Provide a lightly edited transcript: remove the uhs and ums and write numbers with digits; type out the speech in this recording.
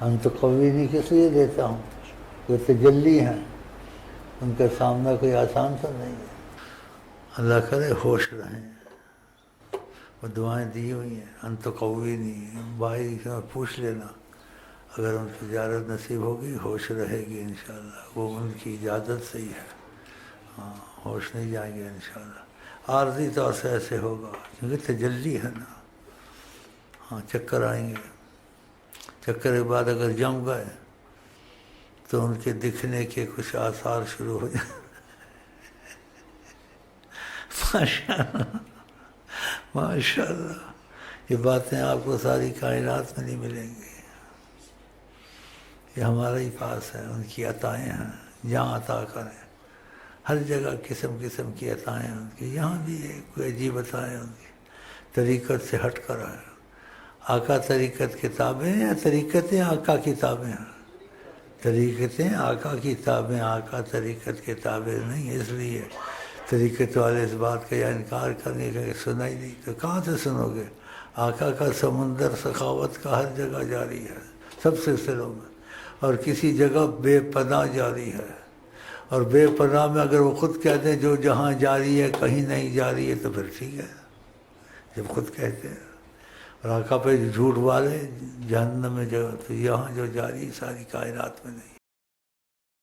ہم تو قوی نہیں کس لیے دیتا ہوں، وہ تجلی ہیں، ان کا سامنا کوئی آسان سا نہیں ہے۔ اللہ کرے ہوش رہیں، وہ دعائیں دی ہوئی ہیں، انت قوی نہیں، بھائی سے پوچھ لینا، اگر ان کی زیارت نصیب ہوگی ہوش رہے گی انشاءاللہ، وہ ان کی اجازت سے ہی ہے، ہاں ہوش نہیں جائیں گے انشاءاللہ، عارضی طور سے ایسے ہوگا کیونکہ تجلی ہے نا، ہاں چکر آئیں گے، چکر کے بعد اگر جم گئے تو ان کے دکھنے کے کچھ آثار شروع ہو جائیں۔ ماشاءاللہ ماشاءاللہ، یہ باتیں آپ کو ساری کائنات میں نہیں ملیں گی، یہ ہمارے ہی پاس ہے، ان کی عطائیں ہیں، جہاں عطا کریں، ہر جگہ قسم قسم کی عطائیں ہیں ان کی، یہاں بھی کوئی عجیب عطائیں ان کی، طریقت سے ہٹ کر ہے، آقا طریقت کتابیں یا طریقتیں آقا کتابیں ہیں، طریقتیں آقا کتابیں، آقا طریقت کتابیں نہیں، اس لیے طریقت والے اس بات کا یا انکار کرنے کا کہ سنا ہی نہیں، تو کہاں سے سنو گے؟ آقا کا سمندر سخاوت کا ہر جگہ جاری ہے، سب سلسلوں میں، اور کسی جگہ بے پناہ جاری ہے، اور بے پناہ میں اگر وہ خود کہتے ہیں جو جہاں جاری ہے کہیں نہیں جاری ہے تو پھر ٹھیک ہے، جب خود کہتے ہیں، اور آقا پہ جھوٹ والے جہنم میں جو، تو یہاں جو جاری ساری کائنات میں نہیں۔